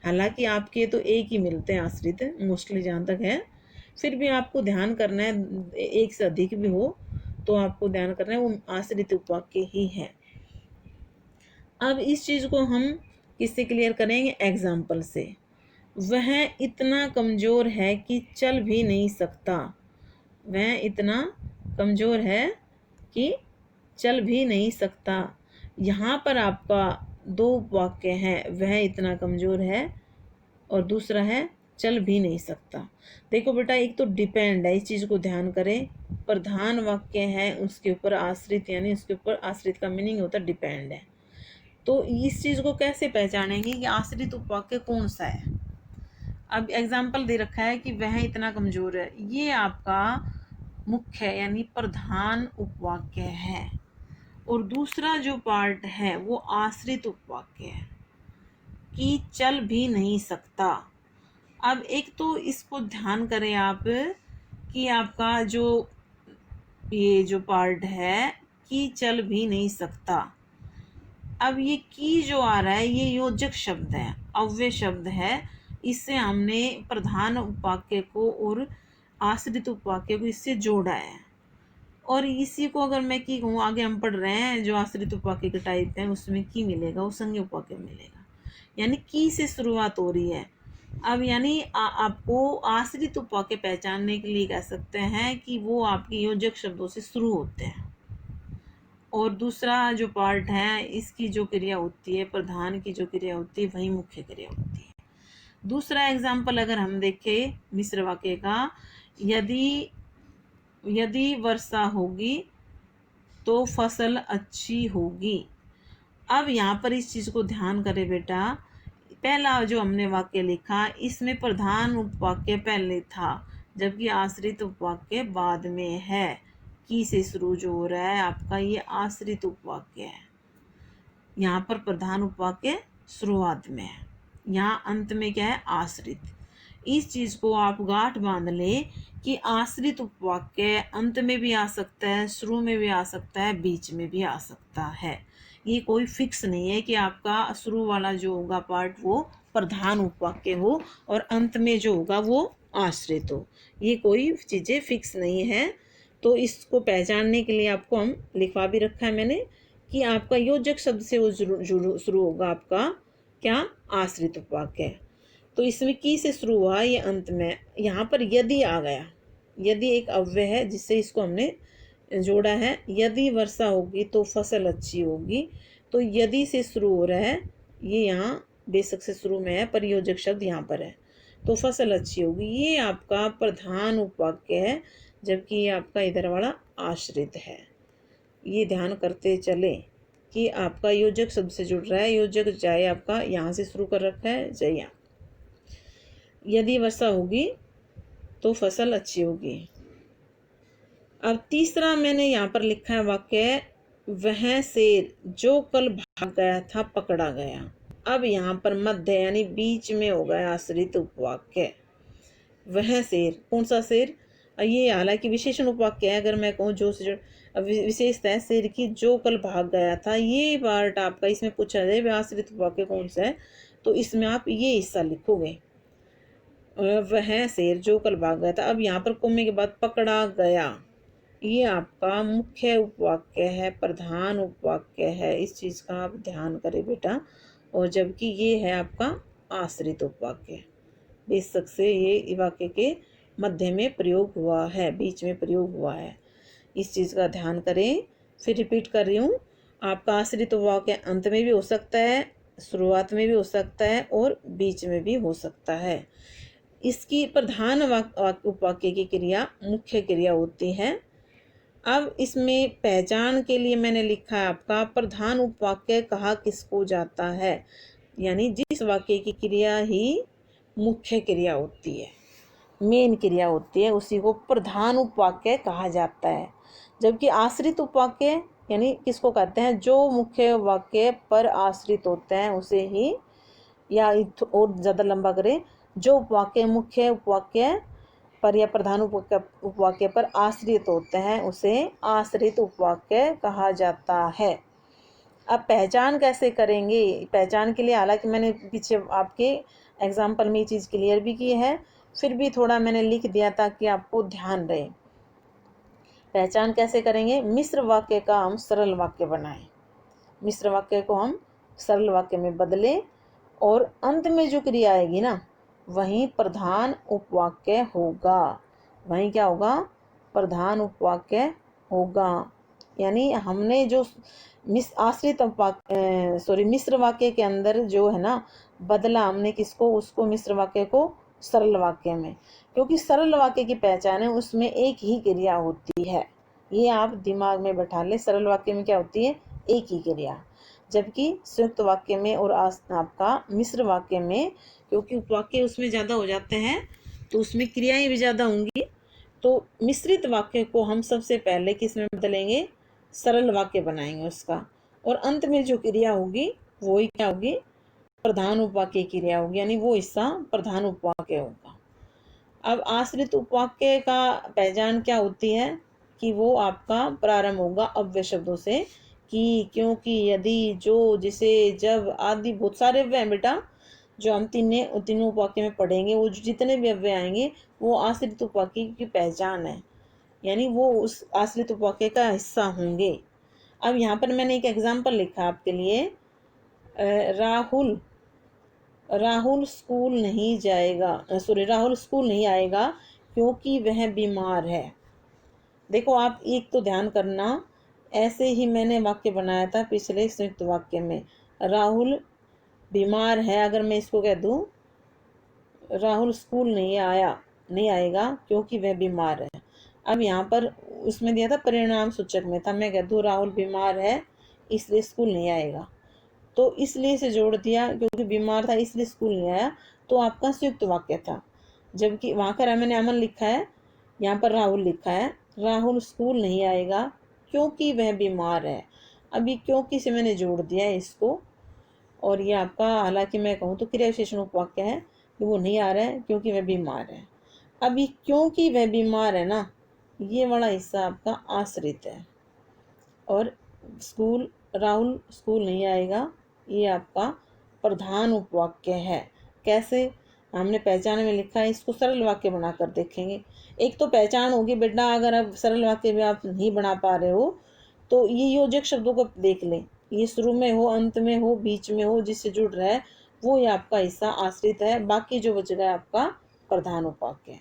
हालांकि आपके तो एक ही मिलते हैं आश्रित मोस्टली जहाँ तक है, फिर भी आपको ध्यान करना है एक से अधिक भी हो तो आपको ध्यान करना है वो आश्रित उपवाक्य ही है। अब इस चीज़ को हम किससे क्लियर करेंगे, एग्जाम्पल से। वह इतना कमज़ोर है कि चल भी नहीं सकता। वह इतना कमज़ोर है कि चल भी नहीं सकता। यहाँ पर आपका दो वाक्य हैं, वह इतना कमज़ोर है और दूसरा है चल भी नहीं सकता। देखो बेटा, एक तो डिपेंड है, इस चीज़ को ध्यान करें। प्रधान वाक्य है, उसके ऊपर आश्रित, यानी उसके ऊपर आश्रित का मीनिंग होता है डिपेंड है। तो इस चीज़ को कैसे पहचानेंगे कि आश्रित उपवाक्य कौन सा है। अब एग्जाम्पल दे रखा है कि वह इतना कमज़ोर है, ये आपका मुख्य यानी प्रधान उपवाक्य है। और दूसरा जो पार्ट है वो आश्रित उपवाक्य है कि चल भी नहीं सकता। अब एक तो इसको ध्यान करें आप कि आपका जो ये जो पार्ट है कि चल भी नहीं सकता, अब ये की जो आ रहा है ये योजक शब्द है, अव्यय शब्द है। इससे हमने प्रधान उपवाक्य को और आश्रित उपवाक्य को इससे जोड़ा है। और इसी को अगर मैं की कहूँ, आगे हम पढ़ रहे हैं जो आश्रित उपवाक्य के टाइप है उसमें की मिलेगा, वो संज्ञा उपवाक्य मिलेगा, यानी की से शुरुआत हो रही है। अब यानी आपको आश्रित उपवाक्य पहचानने के लिए कह सकते हैं कि वो आपके योजक शब्दों से शुरू होते हैं। और दूसरा जो पार्ट है इसकी जो क्रिया होती है, प्रधान की जो क्रिया होती है वही मुख्य क्रिया होती है। दूसरा एग्जाम्पल अगर हम देखें मिश्र वाक्य का, यदि वर्षा होगी तो फसल अच्छी होगी। अब यहाँ पर इस चीज़ को ध्यान करें बेटा, पहला जो हमने वाक्य लिखा इसमें प्रधान उपवाक्य पहले था जबकि आश्रित उपवाक्य बाद में है। की से शुरू जो हो रहा है आपका ये आश्रित उपवाक्य है। यहाँ पर प्रधान उपवाक्य शुरुआत में है, यहाँ अंत में क्या है, आश्रित। इस चीज़ को आप गांठ बांध लें कि आश्रित उपवाक्य अंत में भी आ सकता है, शुरू में भी आ सकता है, बीच में भी आ सकता है। ये कोई फिक्स नहीं है कि आपका शुरू वाला जो होगा पार्ट वो प्रधान उपवाक्य हो और अंत में जो होगा वो आश्रित हो। ये कोई चीज़ें फिक्स नहीं है। तो इसको पहचानने के लिए आपको हम लिखवा भी रखा है मैंने कि आपका योजक शब्द से वो शुरू होगा आपका क्या, आश्रित उपवाक्य। तो इसमें की से शुरू हुआ, ये अंत में यहाँ पर यदि आ गया। यदि एक अव्यय है जिससे इसको हमने जोड़ा है। यदि वर्षा होगी तो फसल अच्छी होगी, तो यदि से शुरू हो रहा है, ये यहाँ बेशक से शुरू में है पर योजक शब्द यहाँ पर है, तो फसल अच्छी होगी। ये आपका प्रधान उपवाक्य है जबकि ये आपका इधर वाला आश्रित है। ये ध्यान करते चले कि आपका योजक शब्द से जुड़ रहा है। योजक चाहे आपका यहाँ से शुरू कर रखा है चाहे यहाँ। यदि वर्षा होगी तो फसल अच्छी होगी। अब तीसरा मैंने यहाँ पर लिखा है वाक्य, वह शेर जो कल भाग गया था पकड़ा गया। अब यहाँ पर मध्य यानी बीच में हो गया आश्रित उपवाक्य। वह शेर, कौन सा शेर, ये हालांकि विशेषण उपवाक्य है। अगर मैं कहूँ जो से विशेषता है शेर की, जो कल भाग गया था, ये पार्ट आपका इसमें पूछा जाए आश्रित उपवाक्य कौन सा है, तो इसमें आप ये हिस्सा लिखोगे, वह शेर जो कल भाग गया था। अब यहाँ पर कोमे के बाद पकड़ा गया, ये आपका मुख्य उपवाक्य है, प्रधान उपवाक्य है। इस चीज़ का आप ध्यान करें बेटा। और जबकि ये है आपका आश्रित उपवाक्य, बेशक से ये वाक्य के मध्य में प्रयोग हुआ है, बीच में प्रयोग हुआ है। इस चीज़ का ध्यान करें। फिर रिपीट कर रही हूँ, आपका आश्रित उपवाक्य अंत में भी हो सकता है, शुरुआत में भी हो सकता है और बीच में भी हो सकता है। इसकी प्रधान उपवाक्य की क्रिया मुख्य क्रिया होती है। अब इसमें पहचान के लिए मैंने लिखा है आपका, प्रधान उपवाक्य कहा किसको जाता है, यानी जिस वाक्य की क्रिया ही मुख्य क्रिया होती है, मेन क्रिया होती है, उसी को प्रधान उपवाक्य कहा जाता है। जबकि आश्रित उपवाक्य यानी किसको कहते हैं, जो मुख्य वाक्य पर आश्रित होते हैं उसे ही, या और ज़्यादा लंबा करें, जो उपवाक्य मुख्य उपवाक्य पर या प्रधान उपवाक्य पर आश्रित होते हैं उसे आश्रित उपवाक्य कहा जाता है। अब पहचान कैसे करेंगे, पहचान के लिए हालांकि मैंने पीछे आपके एग्जाम्पल में ये चीज़ क्लियर भी की है, फिर भी थोड़ा मैंने लिख दिया ताकि आपको ध्यान रहे। पहचान कैसे करेंगे, मिश्र वाक्य का हम सरल वाक्य बनाएं, मिश्र वाक्य को हम सरल वाक्य में बदलें और अंत में जो क्रिया आएगी ना वहीं प्रधान उपवाक्य होगा। वहीं क्या होगा? प्रधान उपवाक्य होगा। यानी हमने जो मिश्र वाक्य के अंदर जो है ना बदला हमने किसको? उसको मिश्र वाक्य को सरल वाक्य में, क्योंकि सरल वाक्य की पहचान है उसमें एक ही क्रिया होती है। ये आप दिमाग में बैठा ले, सरल वाक्य में क्या होती है? एक ही क्रिया। जबकि संयुक्त वाक्य में और आपका मिश्र वाक्य में, क्योंकि उपवाक्य उसमें ज़्यादा हो जाते हैं तो उसमें क्रियाएं भी ज़्यादा होंगी, तो मिश्रित वाक्य को हम सबसे पहले किस में बदलेंगे? सरल वाक्य बनाएंगे उसका, और अंत में जो क्रिया होगी वो ही क्या होगी? प्रधान उपवाक्य की क्रिया होगी, यानी वो हिस्सा प्रधान उपवाक्य होगा। अब आश्रित उपवाक्य का पहचान क्या होती है? कि वो आपका प्रारंभ होगा अव्यय शब्दों से, कि, क्योंकि, यदि, जो, जिसे, जब आदि बहुत सारे अव्यय हैं बेटा जो हम तीनों उपवाक्य में पढ़ेंगे। वो जितने भी अव्यय आएंगे वो आश्रित उपवाक्य की पहचान है, यानी वो उस आश्रित उपवाक्य का हिस्सा होंगे। अब यहाँ पर मैंने एक एग्जाम्पल लिखा आपके लिए। राहुल स्कूल नहीं आएगा क्योंकि वह बीमार है। देखो आप एक तो ध्यान करना, ऐसे ही मैंने वाक्य बनाया था पिछले संयुक्त वाक्य में। राहुल बीमार है, अगर मैं इसको कह दूं राहुल स्कूल नहीं आएगा क्योंकि वह बीमार है। अब यहाँ पर उसमें दिया था परिणाम सूचक में था, मैं कह दूं राहुल बीमार है इसलिए स्कूल नहीं आएगा, तो इसलिए से जोड़ दिया, क्योंकि बीमार था इसलिए स्कूल नहीं आया, तो आपका संयुक्त वाक्य था। जबकि वहाँ पर मैंने अमन लिखा है, यहाँ पर राहुल लिखा है। राहुल स्कूल नहीं आएगा क्योंकि वह बीमार है। अभी क्योंकि से मैंने जोड़ दिया है इसको, और ये आपका, हालांकि मैं कहूँ तो क्रिया विशेषण उपवाक्य है कि वो नहीं आ रहा है क्योंकि वह बीमार है। अभी क्योंकि वह बीमार है ना, ये वाला हिस्सा आपका आश्रित है, और राहुल स्कूल नहीं आएगा ये आपका प्रधान उपवाक्य है। कैसे? हमने पहचान में लिखा है, इसको सरल वाक्य बनाकर देखेंगे। एक तो पहचान होगी बेटा, अगर आप सरल वाक्य में आप नहीं बना पा रहे हो तो ये योजक शब्दों को देख लें, ये शुरू में हो, अंत में हो, बीच में हो, जिससे जुड़ रहा है वो ये आपका हिस्सा आश्रित है। बाकी जो बच गया आपका प्रधान उपवाक्य है।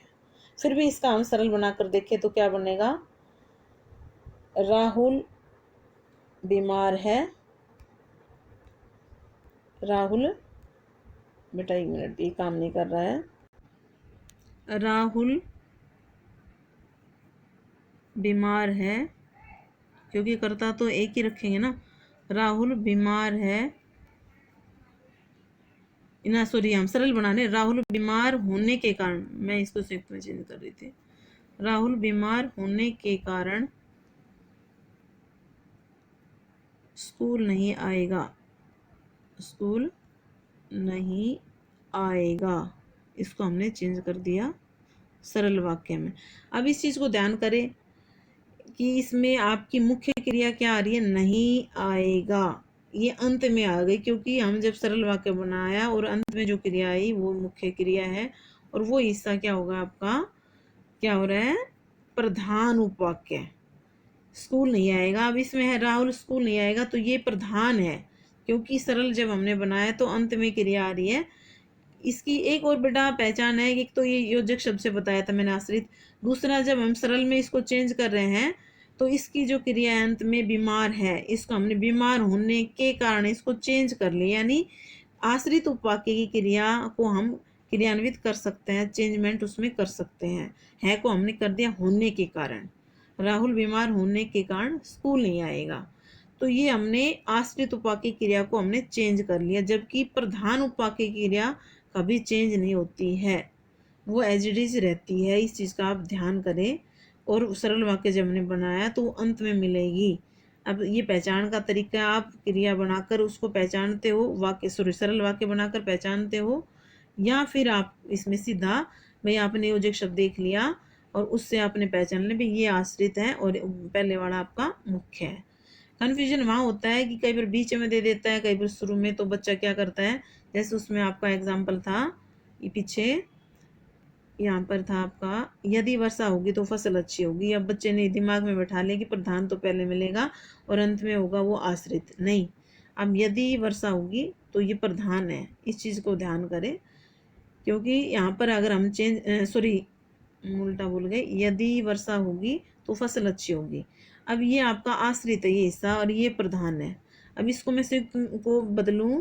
फिर भी इसका हम सरल बनाकर देखें तो क्या बनेगा? राहुल बीमार है। राहुल, बेटा एक मिनट, ये काम नहीं कर रहा है। राहुल बीमार है, क्योंकि करता तो एक ही रखेंगे ना। राहुल बीमार है ना, सॉरी हम सरल बनाने। राहुल बीमार होने के कारण, मैं इसको संयुक्त में चेंज कर रही थी। राहुल बीमार होने के कारण स्कूल नहीं आएगा। स्कूल नहीं आएगा, इसको हमने चेंज कर दिया सरल वाक्य में। अब इस चीज़ को ध्यान करें कि इसमें आपकी मुख्य क्रिया क्या आ रही है? नहीं आएगा, ये अंत में आ गई, क्योंकि हम जब सरल वाक्य बनाया और अंत में जो क्रिया आई वो मुख्य क्रिया है, और वो हिस्सा क्या होगा आपका? क्या हो रहा है? प्रधान उपवाक्य। स्कूल नहीं आएगा, अब इसमें है राहुल स्कूल नहीं आएगा, तो ये प्रधान है, क्योंकि सरल जब हमने बनाया तो अंत में क्रिया आ रही है। इसकी एक और बेटा पहचान है, एक तो ये योजक शब्द से बताया था मैंने आश्रित। दूसरा, जब हम सरल में इसको चेंज कर रहे हैं तो इसकी जो क्रिया अंत में बीमार है, इसको हमने बीमार होने के कारण इसको चेंज कर लिया, यानी आश्रित उपवाक्य की क्रिया को हम क्रियान्वित कर सकते हैं, चेंजमेंट उसमें कर सकते हैं। है को हमने कर दिया होने के कारण। राहुल बीमार होने के कारण स्कूल नहीं आएगा, तो ये हमने आश्रित उपवाक्य क्रिया को हमने चेंज कर लिया। जबकि प्रधान उपवाक्य क्रिया कभी चेंज नहीं होती है, वो एज इट इज रहती है। इस चीज़ का आप ध्यान करें। और सरल वाक्य जब हमने बनाया तो अंत में मिलेगी। अब ये पहचान का तरीका, आप क्रिया बनाकर उसको पहचानते हो, सरल वाक्य बनाकर पहचानते हो, या फिर आप इसमें सीधा भाई आपने योजक शब्द देख लिया और उससे आपने पहचान लिया भाई ये आश्रित है और पहले वाला आपका मुख्य है। कन्फ्यूजन वहाँ होता है कि कई बार बीच में दे देता है, कई बार शुरू में, तो बच्चा क्या करता है, जैसे उसमें आपका एग्जाम्पल था ये पीछे, यहाँ पर था आपका, यदि वर्षा होगी तो फसल अच्छी होगी। अब बच्चे ने दिमाग में बैठा लिया कि प्रधान तो पहले मिलेगा और अंत में होगा वो आश्रित। नहीं, अब यदि वर्षा होगी तो ये प्रधान है, इस चीज़ को ध्यान करें। क्योंकि यहाँ पर अगर हम उल्टा बोल गए, यदि वर्षा होगी तो फसल अच्छी होगी। अब ये आपका आश्रित है ये हिस्सा, और ये प्रधान है। अब इसको मैं संयुक्त को बदलूं,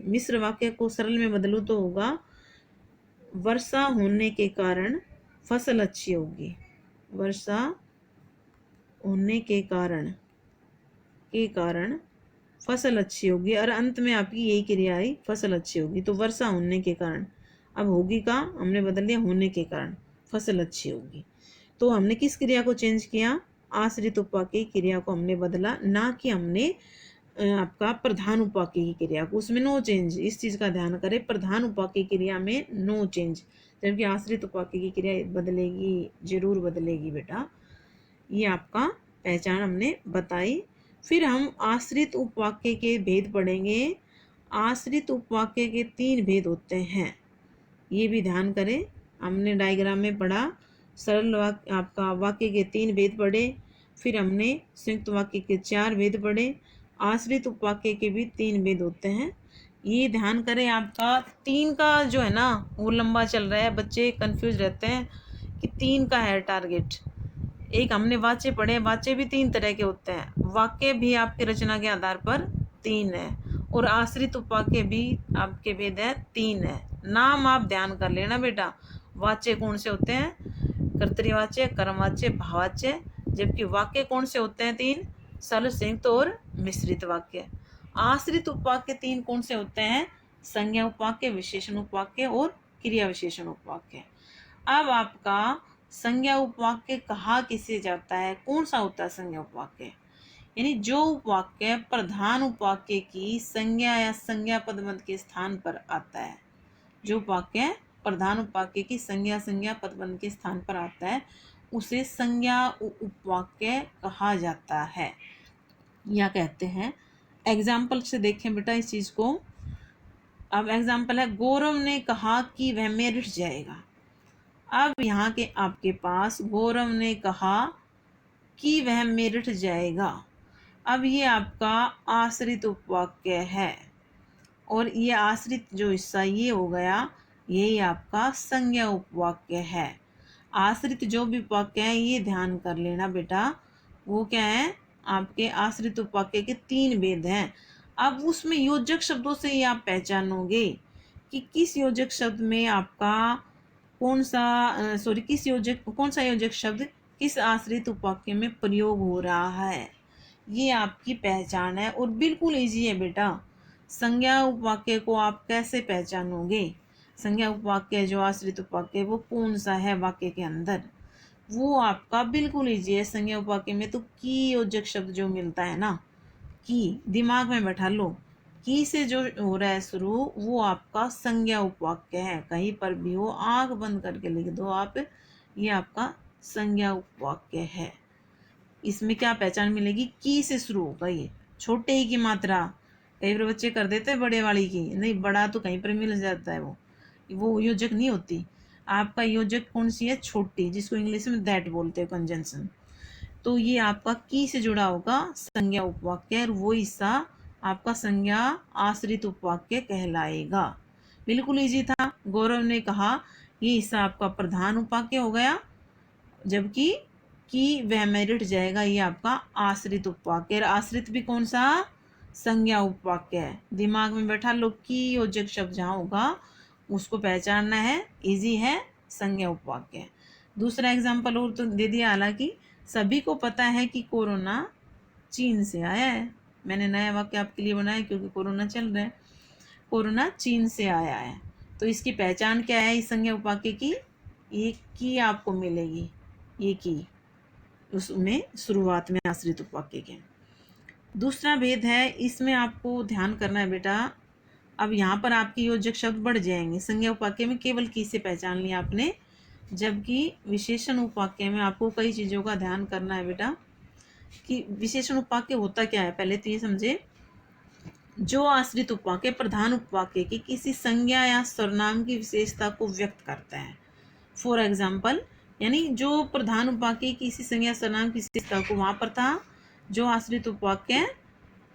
मिश्र वाक्य को सरल में बदलूं तो होगा वर्षा होने के कारण फसल अच्छी होगी। वर्षा होने के कारण फसल अच्छी होगी, और अंत में आपकी यही क्रिया आई, फसल अच्छी होगी। तो वर्षा होने के कारण, अब होगी का हमने बदल दिया होने के कारण, फसल अच्छी होगी। तो हमने किस क्रिया को चेंज किया? आश्रित उपवाक्य की क्रिया को हमने बदला, ना कि हमने आपका प्रधान उपवाक्य की क्रिया को। उसमें नो चेंज, इस चीज़ का ध्यान करें, प्रधान उपवाक्य की क्रिया में नो चेंज, जबकि आश्रित उपवाक्य की क्रिया बदलेगी, जरूर बदलेगी बेटा। ये आपका पहचान हमने बताई। फिर हम आश्रित उपवाक्य के भेद पढ़ेंगे। आश्रित उपवाक्य के 3 भेद होते हैं, ये भी ध्यान करें। हमने डायग्राम में पढ़ा, सरल वाक्य आपका वाक्य के 3 भेद पढ़े, फिर हमने संयुक्त वाक्य के 4 भेद पढ़े, आश्रित उपवाक्य के भी 3 भेद होते हैं। ये ध्यान करें, आपका 3 का जो है ना वो लंबा चल रहा है, बच्चे कंफ्यूज रहते हैं कि 3 का है टारगेट। एक हमने वाच्य पढ़े, वाच्य भी 3 तरह के होते हैं, वाक्य भी आपकी रचना के आधार पर 3 है, और आश्रित उपवाक्य भी आपके भेद है 3 है। नाम आप ध्यान कर लेना बेटा। वाच्य कौन से होते हैं? कर्तृवाच्य, कर्मवाच्य, भाववाच्य। जबकि वाक्य कौन से होते हैं? 3, सरल, संयुक्त और मिश्रित वाक्य। आश्रित उपवाक्य 3 कौन से होते हैं? संज्ञा उपवाक्य, विशेषण उपवाक्य और क्रिया विशेषण उपवाक्य। अब आपका संज्ञा उपवाक्य कहा किसे जाता है? कौन सा होता है संज्ञा उपवाक्य? यानी जो उपवाक्य प्रधान उपवाक्य की संज्ञा या संज्ञा पदबंध के स्थान पर आता है। जो वाक्य प्रधान उपवाक्य की संज्ञा पदबंध के स्थान पर आता है, उसे संज्ञा उपवाक्य कहा जाता है या कहते हैं। एग्जाम्पल से देखें बेटा इस चीज को। अब एग्जाम्पल है, गौरव ने कहा कि वह मेरिट जाएगा। अब यहाँ के आपके पास गौरव ने कहा कि वह मेरिट जाएगा। अब ये आपका आश्रित उपवाक्य है, और ये आश्रित जो हिस्सा ये हो गया, यही आपका संज्ञा उपवाक्य है। आश्रित जो भी उपवाक्य है ये ध्यान कर लेना बेटा, वो क्या है? आपके आश्रित उपवाक्य के 3 भेद हैं। अब उसमें योजक शब्दों से ही आप पहचानोगे कि किस योजक शब्द में आपका कौन सा योजक शब्द किस आश्रित उपवाक्य में प्रयोग हो रहा है। ये आपकी पहचान है, और बिल्कुल इजी है बेटा। संज्ञा उपवाक्य को आप कैसे पहचानोगे? संज्ञा उपवाक्य जो आश्रित उपवाक्य वो कौन सा है वाक्य के अंदर, वो आपका बिल्कुल इजी है। संज्ञा उपवाक्य में तो की योजक शब्द जो मिलता है ना, की, दिमाग में बैठा लो, की से जो हो रहा है शुरू, वो आपका संज्ञा उपवाक्य है। कहीं पर भी हो, आंख बंद करके लिख दो आप, ये आपका संज्ञा उपवाक्य है। इसमें क्या पहचान मिलेगी? की से शुरू होगा। ये छोटे ही की मात्रा कई बार बच्चे कर देते हैं बड़े वाली की, नहीं बड़ा तो कहीं पर मिल जाता है, वो योजक नहीं होती। आपका योजक कौन सी है? छोटी, जिसको इंग्लिश में दैट बोलते हैं, कंजंक्शन। तो ये आपका की से जुड़ा होगा संज्ञा उपवाक्य, और वो हिस्सा आपका संज्ञा आश्रित उपवाक्य कहलाएगा। बिल्कुल इजी था। गौरव ने कहा, ये हिस्सा आपका प्रधान उपवाक्य हो गया, जबकि कि वह मेरिट जाएगा ये आपका आश्रित उपवाक्य। आश्रित भी कौन सा? संज्ञा उपवाक्य है। दिमाग में बैठा लो, की योजक शब्द जहाँ होगा उसको पहचानना है, इजी है, संज्ञा उपवाक्य। दूसरा एग्जाम्पल और तो दे दिया, हालांकि सभी को पता है कि कोरोना चीन से आया है। मैंने नया वाक्य आपके लिए बनाया क्योंकि कोरोना चल रहा है। कोरोना चीन से आया है, तो इसकी पहचान क्या है इस संज्ञा उपवाक्य की? ये की आपको मिलेगी, ये की उसमें शुरुआत में आश्रित उपवाक्य के। दूसरा भेद है, इसमें आपको ध्यान करना है बेटा। अब यहाँ पर आपके योजक शब्द बढ़ जाएंगे। संज्ञा उपवाक्य में केवल की से पहचान लिया आपने, जबकि विशेषण उपवाक्य में आपको कई चीज़ों का ध्यान करना है बेटा। कि विशेषण उपवाक्य होता क्या है, पहले तो ये समझे। जो आश्रित उपवाक्य प्रधान उपवाक्य की किसी संज्ञा या सर्वनाम की विशेषता को व्यक्त करता है। फॉर एग्जाम्पल, यानी जो प्रधान उपवाक्य किसी संज्ञा सर्वनाम की विशेषता को, वहाँ पर था जो आश्रित उपवाक्य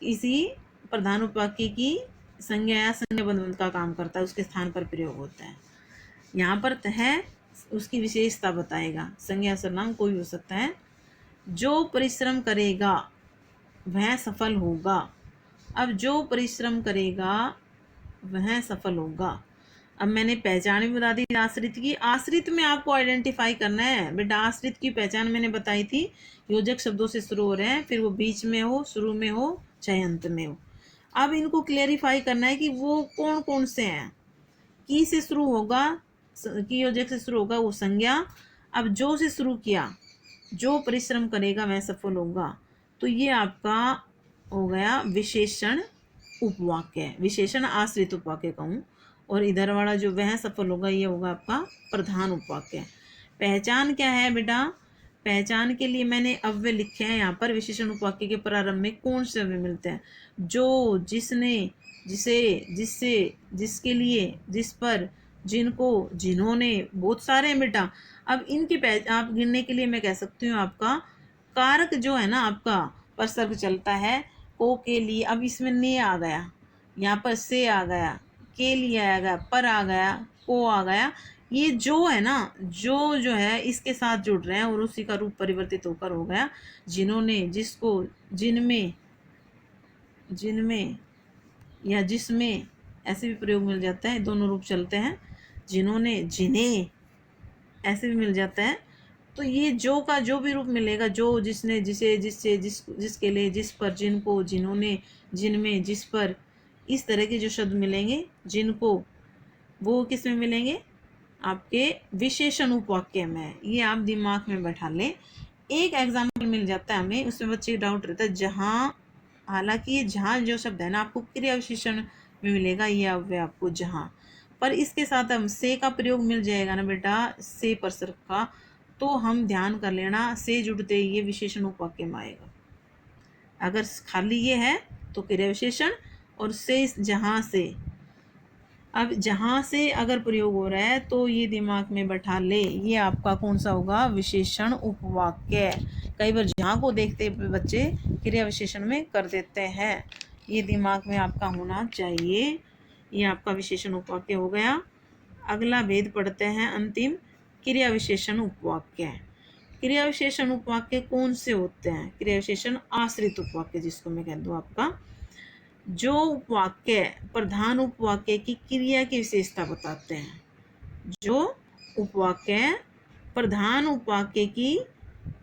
किसी प्रधान उपवाक्य की संज्ञा या संज्ञा बंधन का काम करता है, उसके स्थान पर प्रयोग होता है। यहाँ पर है उसकी विशेषता बताएगा। संज्ञा सर्वनाम कोई हो सकता है। जो परिश्रम करेगा वह सफल होगा। अब जो परिश्रम करेगा वह सफल होगा। अब मैंने पहचान भी बता दी आश्रित की। आश्रित में आपको आइडेंटिफाई करना है बेटा। आश्रित की पहचान मैंने बताई थी, योजक शब्दों से शुरू हो रहे हैं, फिर वो बीच में हो, शुरू में हो, चाहे अंत में हो। अब इनको क्लेरिफाई करना है कि वो कौन कौन से हैं। की से शुरू होगा, की योजक से शुरू होगा वो संज्ञा। अब जो से शुरू किया, जो परिश्रम करेगा वह सफल होगा, तो ये आपका हो गया विशेषण उपवाक्य, विशेषण आश्रित उपवाक्य कहूँ। और इधर वाला जो वह सफल होगा ये होगा आपका प्रधान उपवाक्य। पहचान क्या है बेटा? पहचान के लिए मैंने अव्यय लिखे हैं यहाँ पर। विशेषण उपवाक्य के प्रारंभ में कौन से अव्यय मिलते हैं? जो, जिसने, जिसे, जिससे, जिसके लिए, जिस पर, जिनको, जिन्होंने, बहुत सारे हैं बेटा। अब इनके आप गिनने के लिए मैं कह सकती हूँ आपका कारक जो है ना आपका परसर्ग चलता है को के लिए। अब इसमें ने आ गया, यहाँ पर से आ गया, के लिए आ गया, पर आ गया, को आ गया। ये जो है ना, जो है इसके साथ जुड़ रहे हैं और उसी का रूप परिवर्तित होकर हो गया जिन्होंने, जिसको, जिनमें, जिनमें या जिसमें, ऐसे भी प्रयोग मिल जाता है। दोनों रूप चलते हैं, जिन्होंने, जिन्हें, ऐसे भी मिल जाता है। तो ये जो का जो भी रूप मिलेगा, जो, जिसने, जिसे, जिससे, जिसके लिए, जिस पर, जिनको, जिन्होंने, जिनमें, जिस पर, इस तरह के जो शब्द मिलेंगे जिनको, वो किस में मिलेंगे? आपके विशेषण उपवाक्य में। ये आप दिमाग में बैठा लें। एक एग्जाम्पल मिल जाता है हमें, उसमें बच्चे डाउट रहता है। जहाँ, हालांकि ये जहाँ जो शब्द है ना आपको क्रिया विशेषण में मिलेगा, ये अव्यय आपको जहाँ, पर इसके साथ हम से का प्रयोग मिल जाएगा ना बेटा, से परसर्ग का। तो हम ध्यान कर लेना, से जुड़ते ही ये विशेषण उपवाक्य में आएगा। अगर खाली ये है तो क्रिया विशेषण, और से जहाँ से। अब जहाँ से अगर प्रयोग हो रहा है तो ये दिमाग में बैठा ले, ये आपका कौन सा होगा? विशेषण उपवाक्य। कई बार जहाँ को देखते बच्चे क्रिया विशेषण में कर देते हैं, ये दिमाग में आपका होना चाहिए। ये आपका विशेषण उपवाक्य हो गया। अगला भेद पढ़ते हैं अंतिम, क्रिया विशेषण उपवाक्य। क्रिया विशेषण उपवाक्य कौन से होते हैं? क्रिया विशेषण आश्रित उपवाक्य जिसको मैं कह दूँ आपका। जो उपवाक्य प्रधान उपवाक्य की क्रिया की विशेषता बताते हैं, जो उपवाक्य प्रधान उपवाक्य की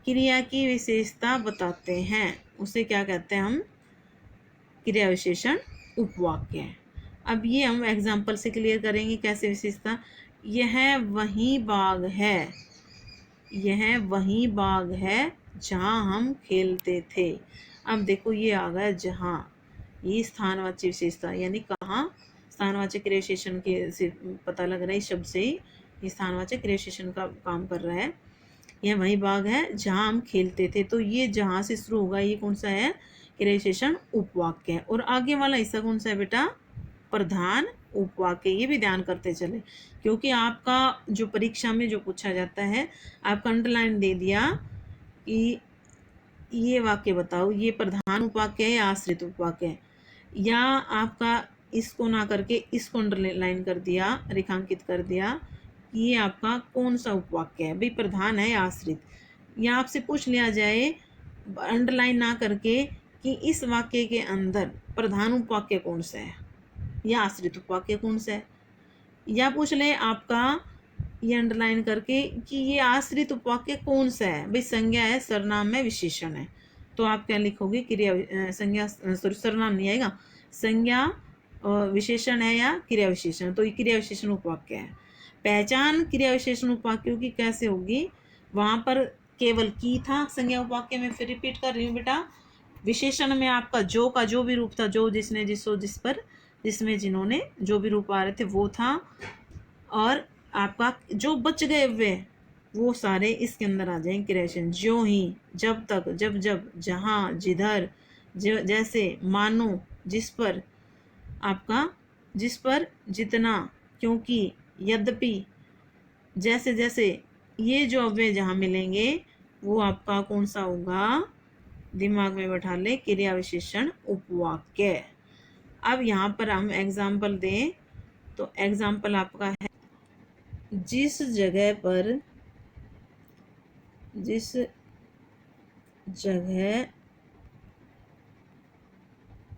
क्रिया की विशेषता बताते हैं, उसे क्या कहते हैं हम? क्रिया विशेषण उपवाक्य। अब ये हम एग्जाम्पल से क्लियर करेंगे कैसे विशेषता। यह वही बाग है, यह वही बाग है जहाँ हम खेलते थे। अब देखो ये आ गया जहाँ, ये स्थानवाची विशेषता, यानी कहाँ स्थानवाचक क्रिया विशेषण के से पता लग रहा है, इस शब्द से ही ये स्थानवाचक क्रिया विशेषण का काम कर रहा है। यह वही बाग है जहाँ हम खेलते थे, तो ये जहाँ से शुरू होगा ये कौन सा है? क्रिया विशेषण उपवाक्य। और आगे वाला हिस्सा कौन सा है बेटा? प्रधान उपवाक्य। ये भी ध्यान करते चले, क्योंकि आपका जो परीक्षा में जो पूछा जाता है, आपका अंडरलाइन दे दिया कि ये वाक्य बताओ ये प्रधान उपवाक्य है या आश्रित उपवाक्य है, या आपका इसको ना करके इसको अंडरलाइन कर दिया, रेखांकित कर दिया कि ये आपका कौन सा उपवाक्य है, भाई प्रधान है या आश्रित। या आपसे पूछ लिया जाए अंडरलाइन ना करके कि इस वाक्य के अंदर प्रधान उपवाक्य कौन सा है या आश्रित उपवाक्य कौन सा है, या पूछ ले आपका ये अंडरलाइन करके कि ये आश्रित उपवाक्य कौन सा है, भाई संज्ञा है, सर्वनाम है, विशेषण है। तो आप क्या लिखोगे? क्रिया संज्ञा, सॉरी सर्वनाम नहीं आएगा, संज्ञा विशेषण है या क्रिया विशेषण, तो ये क्रिया विशेषण उपवाक्य है। पहचान क्रिया विशेषण उपवाक्यों की कैसे होगी? वहाँ पर केवल की था संज्ञा उपवाक्य में, फिर रिपीट कर रही हूँ बेटा। विशेषण में आपका जो का जो भी रूप था, जो, जिसने, जिसो, जिस पर, जिसमें, जिन्होंने, जो भी रूप आ रहे थे वो था। और आपका जो बच गए वे वो सारे इसके अंदर आ जाएंगे क्रिया विशेषण। ज्यों ही, जब तक, जब जब, जहाँ, जिधर, जैसे, मानो, जिस पर, आपका जिस पर, जितना, क्योंकि, यद्यपि, जैसे जैसे, ये जो अव्यय जहाँ मिलेंगे वो आपका कौन सा होगा? दिमाग में बैठा ले, क्रिया विशेषण उपवाक्य। अब यहाँ पर हम एग्जाम्पल दें तो एग्जाम्पल आपका है, जिस जगह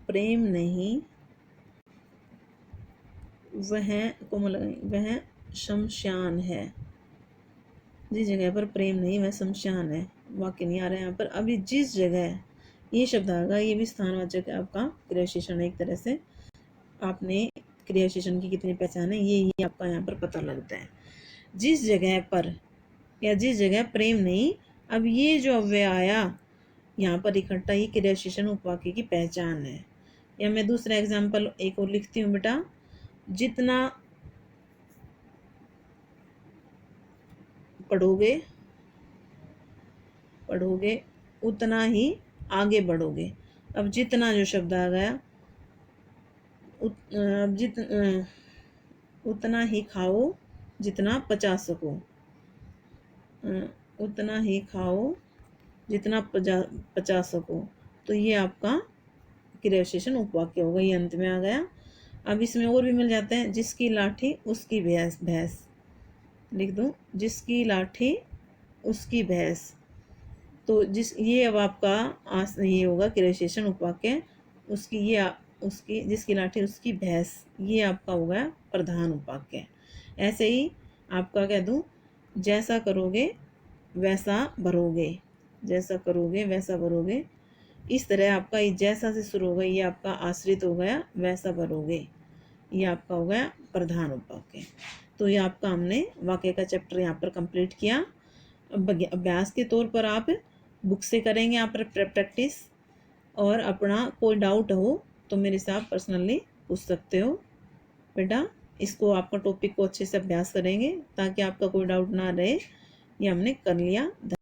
प्रेम नहीं वह शमशान है। जिस जगह पर प्रेम नहीं वह शमशान है। वाक्य नहीं आ रहा है यहाँ पर। अभी जिस जगह ये शब्द आएगा, ये भी स्थानवाचक है आपका क्रियाविशेषण। एक तरह से आपने क्रियाविशेषण की कितनी पहचान है ये आपका यहाँ पर पता लगता है। जिस जगह पर या जिस जगह प्रेम नहीं, अब ये जो अव्यय आया यहाँ पर इकट्ठा ही क्रियाविशेषण उपवाक्य की पहचान है। या मैं दूसरा एग्जाम्पल एक और लिखती हूँ बेटा, जितना पढ़ोगे उतना ही आगे बढ़ोगे। अब जितना जो शब्द आ गया, उतना ही खाओ जितना पचा सको, उतना ही खाओ जितना पचा सको। तो ये आपका क्रियाविशेषण उपवाक्य होगा, ये अंत में आ गया। अब इसमें और भी मिल जाते हैं, जिसकी लाठी उसकी भैंस लिख दूं, जिसकी लाठी उसकी भैंस। तो ये अब आपका ये होगा क्रियाविशेषण उपवाक्य। उसकी जिसकी लाठी उसकी भैंस, ये आपका होगा प्रधान उपवाक्य। ऐसे ही आपका कह दूं, जैसा करोगे वैसा भरोगे, जैसा करोगे वैसा भरोगे। इस तरह आपका ये जैसा से शुरू हो गया, ये आपका आश्रित हो गया, वैसा भरोगे, ये आपका हो गया प्रधान उपवाक्य। तो ये आपका हमने वाक्य का चैप्टर यहाँ पर कंप्लीट किया। अब अभ्यास के तौर पर आप बुक से करेंगे यहाँ पर प्रैक्टिस, और अपना कोई डाउट हो तो मेरे साथ पर्सनली पूछ सकते हो बेटा। इसको आपका टॉपिक को अच्छे से अभ्यास करेंगे ताकि आपका कोई डाउट ना रहे। ये हमने कर लिया।